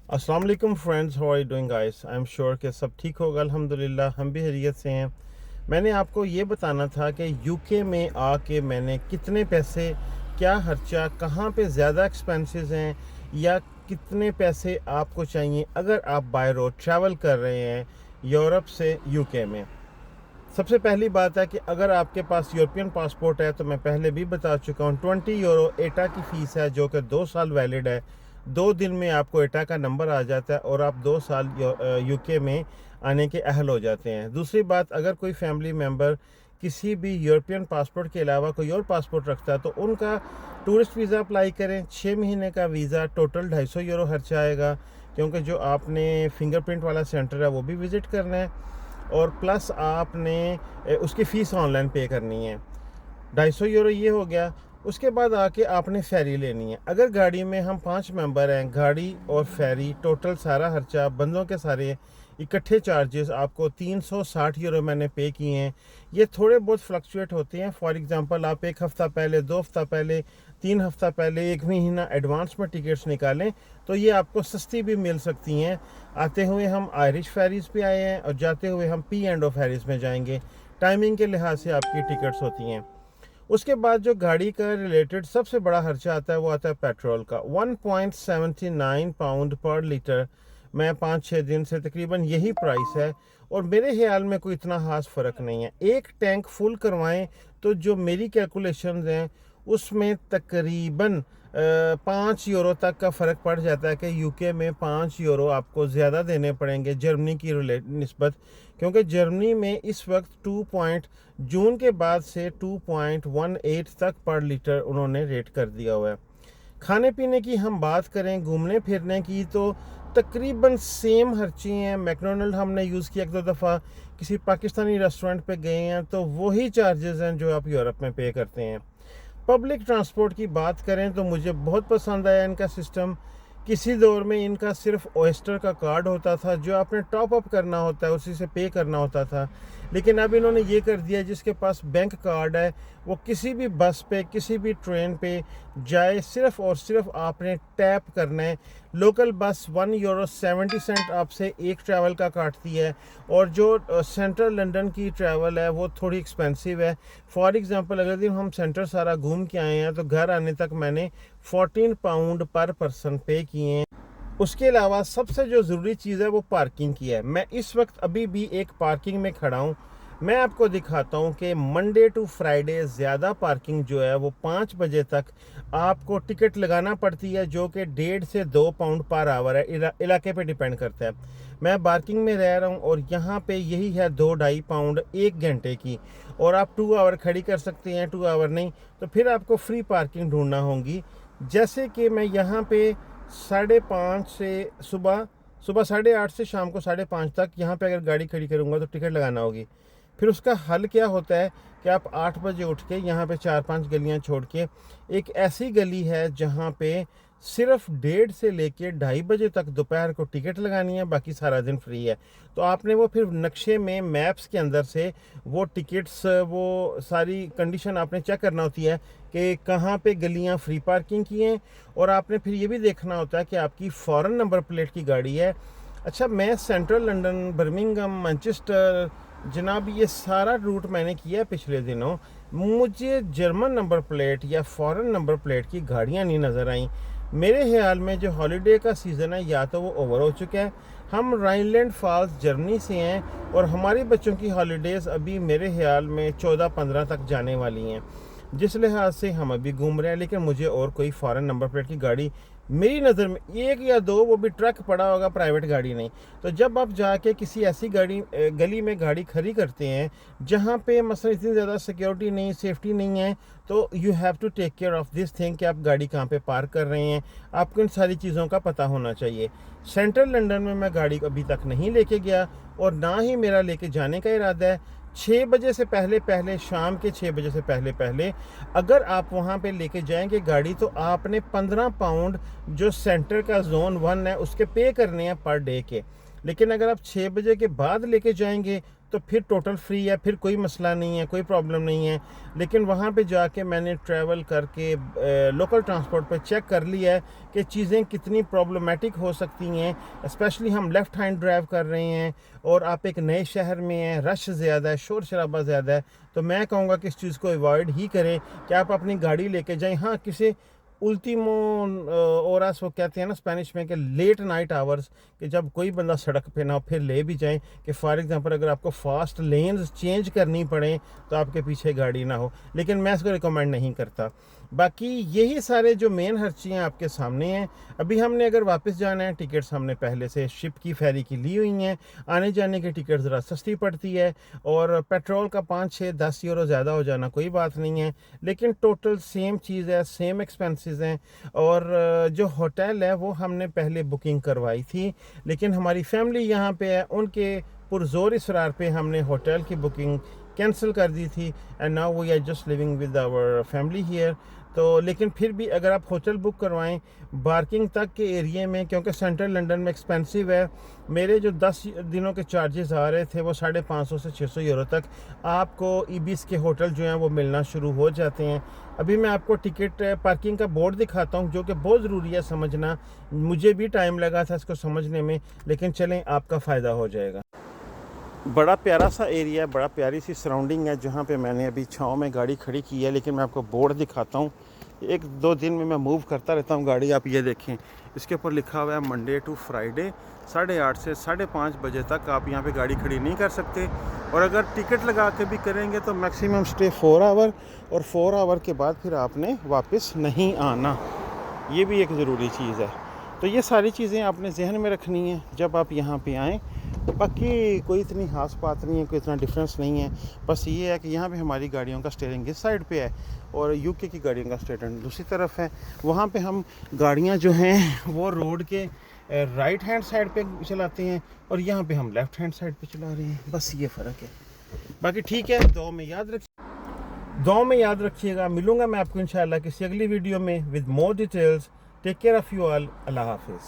अस्सलाम वालेकुम friends, how are you doing guys. I am sure कि सब ठीक होगा, अल्हम्दुलिल्लाह हम भी खैरियत से हैं। मैंने आपको ये बताना था कि यूके में आके मैंने कितने पैसे, क्या खर्चा, कहाँ पे ज़्यादा एक्सपेंसेस हैं या कितने पैसे आपको चाहिए अगर आप बाय रोड ट्रैवल कर रहे हैं यूरोप से यूके में। सबसे पहली बात है कि अगर आपके पास यूरोपियन पासपोर्ट है तो मैं पहले भी बता चुका हूँ, 20 यूरो एटा की फ़ीस है जो कि 2 साल वैलिड है। 2 दिन में आपको एटा का नंबर आ जाता है और आप 2 साल यूके में आने के अहल हो जाते हैं। दूसरी बात, अगर कोई फैमिली मेम्बर किसी भी यूरोपियन पासपोर्ट के अलावा कोई और पासपोर्ट रखता है तो उनका टूरिस्ट वीज़ा अप्लाई करें। 6 महीने का वीज़ा, टोटल 250 यूरो खर्चा आएगा, क्योंकि जो आपने फिंगरप्रिंट वाला सेंटर है वो भी विज़िट करना है और प्लस आपने उसकी फ़ीस ऑनलाइन पे करनी है। 250 यूरो ये हो गया। उसके बाद आके आपने फेरी लेनी है। अगर गाड़ी में हम 5 मेंबर हैं, गाड़ी और फेरी टोटल सारा खर्चा बंदों के सारे इकट्ठे चार्जेस आपको 360 यूरो मैंने पे किए हैं। ये थोड़े बहुत फ्लक्चुएट होते हैं। फॉर एग्जांपल, आप 1 हफ़्ता पहले, 2 हफ्ता पहले, 3 हफ्ता पहले, 1 महीना एडवांस में टिकट्स निकालें तो ये आपको सस्ती भी मिल सकती हैं। आते हुए हम आयरिश फेरीज़ पे आए हैं और जाते हुए हम पी एंड ओ फेरीज़ में जाएंगे। टाइमिंग के लिहाज से आपकी टिकट्स होती हैं। उसके बाद जो गाड़ी का रिलेटेड सबसे बड़ा खर्चा आता है वो आता है पेट्रोल का। 1.79 पाउंड पर लीटर। मैं 5-6 दिन से तकरीबन यही प्राइस है और मेरे ख्याल में कोई इतना खास फ़र्क नहीं है। एक टैंक फुल करवाएं तो जो मेरी कैलकुलेशंस हैं उसमें तकरीबन 5 यूरो तक का फ़र्क पड़ जाता है कि यूके में 5 यूरो आपको ज़्यादा देने पड़ेंगे जर्मनी की निस्बत, क्योंकि जर्मनी में इस वक्त जून के बाद से 2.18 तक पर लीटर उन्होंने रेट कर दिया हुआ है। खाने पीने की हम बात करें, घूमने फिरने की, तो तकरीबन सेम खर्चे हैं। मैकडोनल्ड हमने यूज़ किया 1-2 दफ़ा, किसी पाकिस्तानी रेस्टोरेंट पे गए हैं तो वही चार्जेस हैं जो आप यूरोप में पे करते हैं। पब्लिक ट्रांसपोर्ट की बात करें तो मुझे बहुत पसंद आया इनका सिस्टम। किसी दौर में इनका सिर्फ ओएस्टर का कार्ड होता था जो आपने टॉप अप करना होता है, उसी से पे करना होता था, लेकिन अब इन्होंने ये कर दिया जिसके पास बैंक कार्ड है वो किसी भी बस पे, किसी भी ट्रेन पे जाए, सिर्फ और सिर्फ आपने टैप करना है। लोकल बस 1 यूरो 70 सेंट आपसे एक ट्रैवल का काटती है और जो सेंट्रल लंदन की ट्रैवल है वो थोड़ी एक्सपेंसिव है। फॉर एग्जांपल, अगर दिन हम सेंटर सारा घूम के आए हैं तो घर आने तक मैंने 14 पाउंड पर पर्सन पे किए हैं। उसके अलावा सबसे जो ज़रूरी चीज़ है वो पार्किंग की है। मैं इस वक्त अभी भी एक पार्किंग में खड़ा हूँ। मैं आपको दिखाता हूँ कि मंडे टू फ्राइडे ज़्यादा पार्किंग जो है वो 5 बजे तक आपको टिकट लगाना पड़ती है, जो कि 1.5 से 2 पाउंड पर आवर है, इलाके पे डिपेंड करता है। मैं पार्किंग में रह रहा हूँ और यहाँ पे यही है 2-2.5 पाउंड 1 घंटे की, और आप 2 आवर खड़ी कर सकते हैं। 2 आवर नहीं तो फिर आपको फ्री पार्किंग ढूंढना होगी। जैसे कि मैं यहाँ पे 5:30 से सुबह सुबह 8:30 से शाम को 5:30 तक यहाँ पे अगर गाड़ी खड़ी करूँगा तो टिकट लगाना होगी। फिर उसका हल क्या होता है कि आप 8 बजे उठ के यहाँ पे 4-5 गलियाँ छोड़ के एक ऐसी गली है जहाँ पे सिर्फ 1:30 से लेके 2:30 बजे तक दोपहर को टिकट लगानी है, बाकी सारा दिन फ्री है। तो आपने वो फिर नक्शे में मैप्स के अंदर से वो टिकट्स, वो सारी कंडीशन आपने चेक करना होती है कि कहाँ पे गलियाँ फ्री पार्किंग की हैं, और आपने फिर ये भी देखना होता है कि आपकी फॉरेन नंबर प्लेट की गाड़ी है। अच्छा, मैं सेंट्रल लंदन, बर्मिंघम, मैनचेस्टर, जनाब ये सारा रूट मैंने किया पिछले दिनों। मुझे जर्मन नंबर प्लेट या फॉरेन नंबर प्लेट की गाड़ियाँ नहीं नज़र आई। मेरे ख्याल में जो हॉलीडे का सीज़न है या तो वो ओवर हो चुका है। हम राइनलैंड फॉल्स जर्मनी से हैं और हमारे बच्चों की हॉलीडेज़ अभी मेरे ख्याल में 14-15 तक जाने वाली हैं, जिस लिहाज से हम अभी घूम रहे हैं। लेकिन मुझे और कोई फॉरेन नंबर प्लेट की गाड़ी मेरी नज़र में, 1 या 2, वो भी ट्रक पड़ा होगा, प्राइवेट गाड़ी नहीं। तो जब आप जाके किसी ऐसी गली में गाड़ी खड़ी करते हैं जहाँ पे मसलन इतनी ज़्यादा सिक्योरिटी नहीं, सेफ्टी नहीं है, तो you have to take care of this thing कि आप गाड़ी कहाँ पे पार्क कर रहे हैं। आपको इन सारी चीज़ों का पता होना चाहिए। सेंट्रल लंदन में मैं गाड़ी अभी तक नहीं लेके गया और ना ही मेरा लेके जाने का इरादा है। 6 बजे से पहले पहले, शाम के 6 बजे से पहले पहले अगर आप वहाँ पे लेके जाएंगे गाड़ी तो आपने 15 पाउंड जो सेंटर का जोन 1 है उसके पे करने हैं पर डे के। लेकिन अगर आप 6 बजे के बाद लेके जाएंगे तो फिर टोटल फ्री है, फिर कोई मसला नहीं है, कोई प्रॉब्लम नहीं है। लेकिन वहाँ पे जाके मैंने ट्रैवल करके लोकल ट्रांसपोर्ट पे चेक कर लिया है कि चीज़ें कितनी प्रॉब्लमेटिक हो सकती हैं। स्पेशली हम लेफ़्ट हैंड ड्राइव कर रहे हैं और आप एक नए शहर में हैं, रश ज़्यादा है, शोर शराबा ज़्यादा है, तो मैं कहूँगा कि इस चीज़ को अवॉइड ही करें कि आप अपनी गाड़ी लेके जाएं। हाँ, किसी उल्टीमो ओरास वो कहते हैं ना स्पेनिश में, कि लेट नाइट आवर्स, कि जब कोई बंदा सड़क पे ना हो, फिर ले भी जाएं कि फॉर एग्जांपल अगर आपको फास्ट लेन्स चेंज करनी पड़े तो आपके पीछे गाड़ी ना हो, लेकिन मैं इसको रिकमेंड नहीं करता। बाकी यही सारे जो मेन खर्चियाँ आपके सामने हैं। अभी हमने अगर वापस जाना है, टिकट्स हमने पहले से शिप की फेरी की ली हुई हैं, आने जाने की टिकट ज़रा सस्ती पड़ती है, और पेट्रोल का 5-6-10 यूरो ज़्यादा हो जाना कोई बात नहीं है, लेकिन टोटल सेम चीज़ है, सेम एक्सपेंसेस हैं। और जो होटल है वो हमने पहले बुकिंग करवाई थी, लेकिन हमारी फैमिली यहाँ पे है, उनके पुरजोर इसरार पे हमने होटल की बुकिंग कैंसिल कर दी थी, and now we are just living with our family here. तो लेकिन फिर भी अगर आप होटल बुक करवाएं बार्किंग तक के एरिया में, क्योंकि सेंट्रल लंदन में एक्सपेंसिव है, मेरे जो 10 दिनों के चार्जेस आ रहे थे वो 550 से 600 यूरो तक आपको ईबिस के होटल जो हैं वो मिलना शुरू हो जाते हैं। अभी मैं आपको टिकट पार्किंग का बोर्ड दिखाता हूं, जो कि बहुत ज़रूरी है समझना। मुझे भी टाइम लगा था इसको समझने में, लेकिन चलें आपका फ़ायदा हो जाएगा। बड़ा प्यारा सा एरिया है, बड़ा प्यारी सी सराउंडिंग है जहाँ पे मैंने अभी छाँव में गाड़ी खड़ी की है, लेकिन मैं आपको बोर्ड दिखाता हूँ। 1-2 दिन में मैं मूव करता रहता हूँ गाड़ी। आप ये देखें, इसके ऊपर लिखा हुआ है मंडे टू फ्राइडे 8:30 से 5:30 बजे तक आप यहाँ पे गाड़ी खड़ी नहीं कर सकते, और अगर टिकट लगा के भी करेंगे तो मैक्सिमम स्टे 4 आवर, और 4 आवर के बाद फिर आपने वापस नहीं आना। ये भी एक ज़रूरी चीज़ है। तो ये सारी चीज़ें आपने जहन में रखनी है जब आप यहाँ पे आएँ। बाकी कोई इतनी ख़ास बात नहीं है, कोई इतना डिफरेंस नहीं है। बस ये है कि यहाँ पे हमारी गाड़ियों का स्टीयरिंग इस साइड पे है और यूके की गाड़ियों का स्टीयरिंग दूसरी तरफ है। वहाँ पे हम गाड़ियाँ जो हैं वो रोड के राइट हैंड साइड पे चलाते हैं, और यहाँ पे हम लेफ़्ट हैंड साइड पे चला रहे हैं। बस ये फ़र्क है। बाकी ठीक है, दुआ में याद रखिएगा। मिलूँगा मैं आपको इंशाल्लाह किसी अगली वीडियो में with more details. Take care of you all. Allah हाफ़िज़।